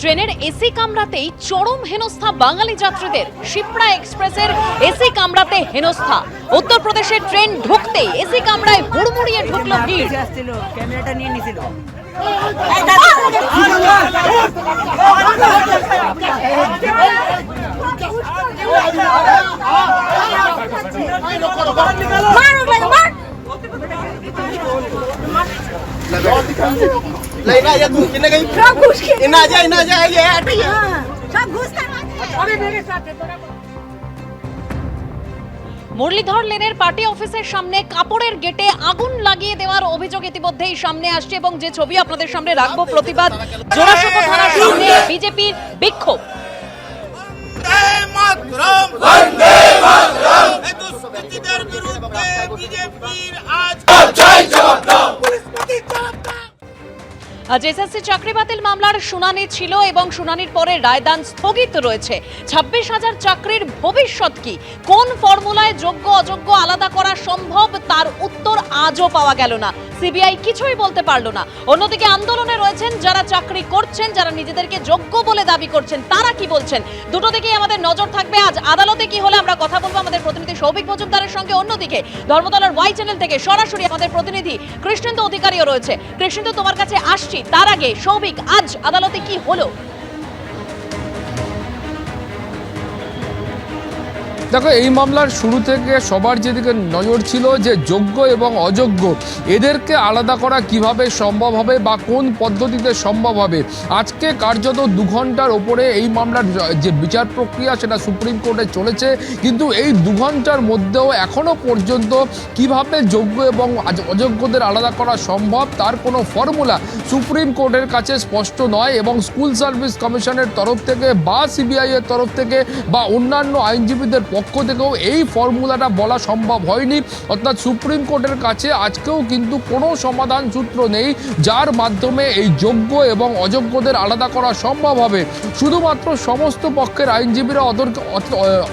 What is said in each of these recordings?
ট্রেনের এসি কামরাতেই চরম হেনস্থা বাঙালি যাত্রীদের। শিপ্রা এক্সপ্রেসের এসি কামরাতে হেনস্থা। উত্তরপ্রদেশের ট্রেন ঢুকতেই এসি কামরায় হুড়মুড়িয়ে ঢুকলো ভিড়। ক্যামেরাটা নিয়ে নিছিল। लेना या तू कितने गई सब घुस के इना जा ये हट ये सब घुस कर अरे मेरे साथ है थोड़ा। মুরলীধর লেনের পার্টি অফিসের সামনে কাপড়ের গেটে আগুন লাগিয়ে দেওয়ার অভিযোগ ইতিমধ্যেই সামনে আসছে এবং যে ছবি আপনাদের সামনে রাখবো, প্রতিবাদ জোড়াসাঁকো থানার সামনে বিজেপির বিক্ষোভ। বন্দে মাতরম দুষ্কৃতীদের বিরুদ্ধে বিজেপির আজ জবাব দাও। আজ এসএসসি চাকরি বাতিল মামলার শুনানি ছিল এবং শুনানির পরে রায়দান স্থগিত রয়েছে। 26,000 চাকরির ভবিষ্যৎ কি, কোন ফর্মুলায় যোগ্য অযোগ্য আলাদা করা সম্ভব, তার উত্তর আজও পাওয়া গেল না। সিবিআই কিছুই বলতে পারলো না। অন্যদিকে আন্দোলনে রয়েছেন যারা চাকরি করছেন, যারা নিজেদেরকে যোগ্য বলে দাবি করছেন, তারা কি বলছেন, দুটো দিকেই আমাদের নজর থাকবে। আজ আদালতে কি হলে আমরা কথা বলবো আমাদের প্রতিনিধি সৌভিক মজুমদারের সঙ্গে। অন্যদিকে ধর্মতলার ওয়াই চ্যানেল থেকে সরাসরি আমাদের প্রতিনিধি কৃষ্ণেন্দু অধিকারীও রয়েছে। কৃষ্ণেন্দু, তোমার কাছে আসছি। তার আগে সৌভিক, আজ আদালতে কি হলো? দেখো, এই মামলার শুরু থেকে সবার যেদিকে নজর ছিল যে যোগ্য এবং অযোগ্য এদেরকে আলাদা করা কিভাবে সম্ভব হবে বা কোন পদ্ধতিতে সম্ভব হবে। আজকে কার্যত 2 ঘন্টার ওপরে এই মামলার যে বিচার প্রক্রিয়া সেটা সুপ্রিম কোর্টে চলেছে, কিন্তু এই 2 ঘন্টার মধ্যেও এখনো পর্যন্ত কিভাবে যোগ্য এবং অযোগ্যদের আলাদা করা সম্ভব তার কোনো ফর্মুলা সুপ্রিম কোর্টের কাছে স্পষ্ট নয়। এবং স্কুল সার্ভিস কমিশনের তরফ থেকে বা সিবিআই এর তরফ থেকে বা অন্যান্য আইনজীবীদের পক্ষ থেকেও এই ফর্মুলাটা বলা সম্ভব হয়নি। অর্থাৎ সুপ্রিম কোর্টের কাছে আজকেও কিন্তু কোনো সমাধান সূত্র নেই যার মাধ্যমে এই যোগ্য এবং অযোগ্যদের আলাদা করা সম্ভব হবে। শুধুমাত্র সমস্ত পক্ষের আইনজীবীরা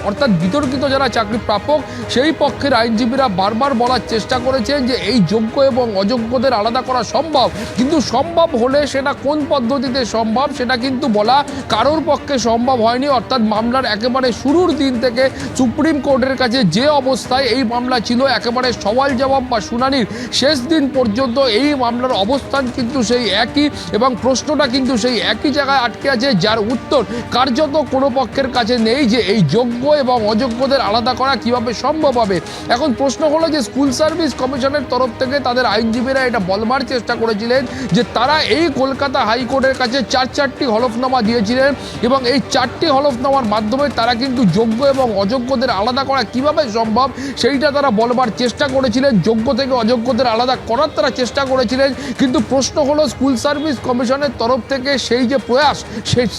অর্থাৎ বিতর্কিত যারা চাকরি প্রাপক সেই পক্ষের আইনজীবীরা বারবার বলার চেষ্টা করেছেন যে এই যোগ্য এবং অযোগ্যদের আলাদা করা সম্ভব, কিন্তু সম্ভব হলে সেটা কোন পদ্ধতিতে সম্ভব সেটা কিন্তু বলা কারোর পক্ষে সম্ভব হয়নি। অর্থাৎ মামলার একেবারে শুরুর দিন থেকে সুপ্রিম কোর্টের কাছে যে অবস্থায় এই মামলা ছিল, একেবারে সওয়াল জবাব বা শুনানির শেষ দিন পর্যন্ত এই মামলার অবস্থান কিন্তু সেই একই এবং প্রশ্নটা কিন্তু সেই একই জায়গায় আটকে আছে, যার উত্তর কার্যত কোনো পক্ষের কাছে নেই যে এই যোগ্য এবং অযোগ্যদের আলাদা করা কিভাবে সম্ভব হবে। এখন প্রশ্ন হলো যে স্কুল সার্ভিস কমিশনের তরফ থেকে তাদের আইনজীবীরা এটা বলবার চেষ্টা করেছিলেন যে তারা এই কলকাতা হাইকোর্টের কাছে 4টি হলফনামা দিয়েছিলেন এবং এই 4টি হলফনামার মাধ্যমে তারা কিন্তু যোগ্য এবং অযোগ্যদের আলাদা করা কিভাবে সম্ভব সেইটা তারা বলবার চেষ্টা করেছিলেন, যোগ্য থেকে অযোগ্যদের আলাদা করার তারা চেষ্টা করেছিলেন। কিন্তু প্রশ্ন হলো স্কুল সার্ভিস কমিশনের তরফ থেকে সেই যে প্রয়াস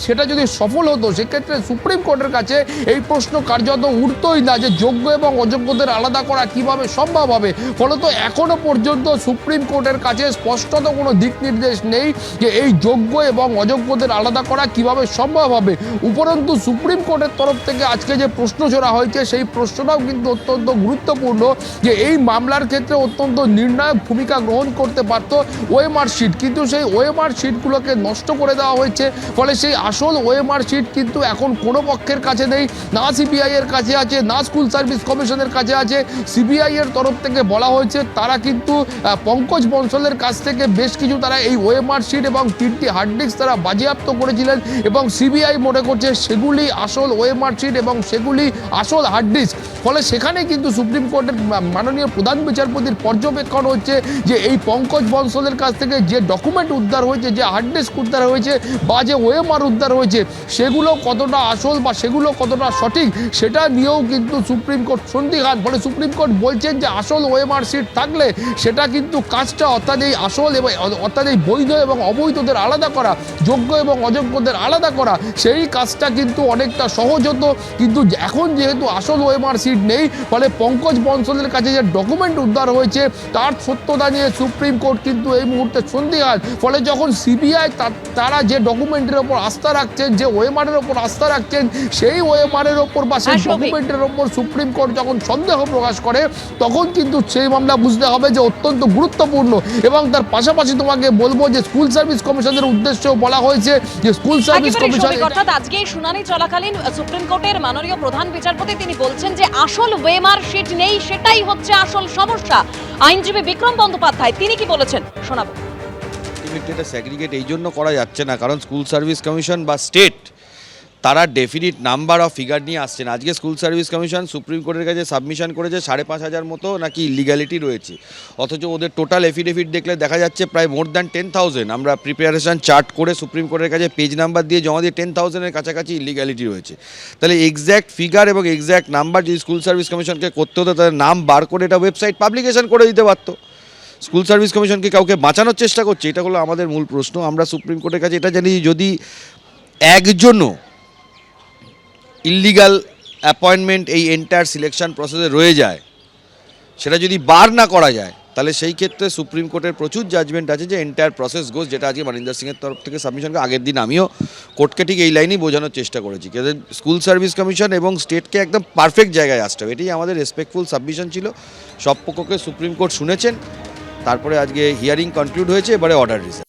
সেটা যদি সফল হতো সেক্ষেত্রে সুপ্রিম কোর্টের কাছে এই প্রশ্ন কার্যত উঠতই না যে যোগ্য এবং অযোগ্যদের আলাদা করা কিভাবে সম্ভব হবে। ফলত এখনো পর্যন্ত সুপ্রিম কোর্টের কাছে স্পষ্টত কোনো দিক নির্দেশ নেই যে এই যোগ্য এবং অযোগ্যদের আলাদা করা কিভাবে সম্ভব হবে। উপরন্তু সুপ্রিম কোর্টের তরফ থেকে আজকে যে প্রশ্ন ছোড়া হয়েছে সেই প্রশ্নটাও কিন্তু অত্যন্ত গুরুত্বপূর্ণ যে এই মামলার ক্ষেত্রে অত্যন্ত নির্ণায়ক ভূমিকা গ্রহণ করতে পারত ওএমআর শিট, কিন্তু সেই ওএমআর শিটগুলোকে নষ্ট করে দেওয়া হয়েছে। ফলে সেই আসল ওএমআর শিট কিন্তু এখন কোনো পক্ষের কাছে নেই, না সিবিআই এর কাছে আছে, না স্কুল সার্ভিস কমিশনের কাছে আছে। সিবিআই এর তরফ থেকে বলা হয়েছে তারা কিন্তু পঙ্কজ বনসলের কাছ থেকে বেশ কিছু তারা এই ওএমআর শিট এবং 3টি হার্ড ডিস্ক তারা বাজেয়াপ্ত করেছিলেন এবং সিবিআই মনে করছে সেগুলি আসল ওএমআর শিট এবং সেগুলি আসল হার্ড ডিস্ক। ফলে সেখানে কিন্তু সুপ্রিম কোর্টের মাননীয় প্রধান বিচারপতির পর্যবেক্ষণ হচ্ছে যে এই পঙ্কজ বনসলের কাছ থেকে যে ডকুমেন্ট উদ্ধার হয়েছে, যে হার্ড ডিস্ক উদ্ধার হয়েছে বা যে ওএমআর উদ্ধার হয়েছে সেগুলো কতটা আসল বা সেগুলো কতটা সঠিক সেটা নিয়েও কিন্তু সুপ্রিম কোর্ট সন্দিহান। ফলে সুপ্রিম কোর্ট বলছেন যে আসল ওএমআর শিট থাকলে সেটা কিন্তু কাজটা অর্থাৎ এই আসল এবং অর্থাৎ এই বৈধ এবং অবৈধদের আলাদা করা, যোগ্য এবং অযোগ্যদের আলাদা করা সেই কাজটা কিন্তু অনেকটা সহজ হতো। কিন্তু এখন যেহেতু কিন্তু আসল ওএমআর শিট নেই, ফলে পঙ্কজ বনসলের কাছে যে ডকুমেন্ট উদ্ধার হয়েছে তার সত্যতা নিয়ে সুপ্রিম কোর্ট কিন্তু এই মুহূর্তে সন্দিহান। ফলে যখন সিবিআই তারা যে ডকুমেন্টের ওপর আস্থা রাখছেন, যে ওএমআরের ওপর আস্থা রাখছেন, সেই ওএমআরের ওপর বা সেই ডকুমেন্টের ওপর সুপ্রিম কোর্ট যখন সন্দেহ প্রকাশ করে, তখন কিন্তু সেই মামলা বুঝতে হবে যে অত্যন্ত গুরুত্বপূর্ণ। এবং তার পাশাপাশি তোমাকে বলবো যে স্কুল সার্ভিস কমিশনের উদ্দেশ্যেও বলা হয়েছে যে স্কুল সার্ভিস কমিশন, অর্থাৎ আজকে এই শুনানি চলাকালীন সুপ্রিম কোর্টের মাননীয় প্রধান বিচারপতি তিনি বলছেন যে আসল ওএমআর শিট নেই, সেটাই হচ্ছে আসল সমস্যা। আইনজীবী বিক্রম বন্দ্যোপাধ্যায় তিনি কি বলেছেন শোনাবো। এটা সেগ্রিগেট এই জন্য করা যাচ্ছে না কারণ স্কুল সার্ভিস কমিশন বা স্টেট তারা ডেফিনিট নাম্বার অফ ফিগার নিয়ে আসছেন। আজকে স্কুল সার্ভিস কমিশন সুপ্রিম কোর্টের কাছে সাবমিশন করেছে 5,500 মতো নাকি ইলিগ্যালিটি রয়েছে, অথচ ওদের টোটাল এফিডেভিট দেখলে দেখা যাচ্ছে প্রায় মোর দ্যান 10,000। আমরা প্রিপারেশন চার্ট করে সুপ্রিম কোর্টের কাছে পেজ নাম্বার দিয়ে জমা দিয়ে 10,000-এর কাছাকাছি ইলিগ্যালিটি রয়েছে। তাহলে এক্স্যাক্ট ফিগার এবং এক্স্যাক্ট নাম্বার যদি স্কুল সার্ভিস কমিশনকে করতে হতো তাদের নাম বার করে এটা ওয়েবসাইট পাবলিকেশন করে দিতে পারতো। স্কুল সার্ভিস কমিশনকে কাউকে বাঁচানোর চেষ্টা করছে, এটা হলো আমাদের মূল প্রশ্ন। আমরা সুপ্রিম কোর্টের কাছে এটা জানি যদি একজনও ইলিগাল অ্যাপয়েন্টমেন্ট এই এন্টায়ার সিলেকশন প্রসেসে রয়ে যায়, সেটা যদি বার না করা যায়, তাহলে সেই ক্ষেত্রে সুপ্রিম কোর্টের প্রচুর জাজমেন্ট আছে যে এন্টায়ার প্রসেস গোস, যেটা আজকে মানিন্দর সিংয়ের তরফ থেকে সাবমিশন করে। আগের দিন আমিও কোর্টকে ঠিক এই লাইনেই বোঝানোর চেষ্টা করেছি যে স্কুল সার্ভিস কমিশন এবং স্টেটকে একদম পারফেক্ট জায়গায় আসতে হবে। এটাই আমাদের রেসপেক্টফুল সাবমিশন ছিল। সব পক্ষকে সুপ্রিম কোর্ট শুনেছেন, তারপরে আজকে হিয়ারিং কনক্লুড হয়েছে, এবারে অর্ডার রিজার্ভ।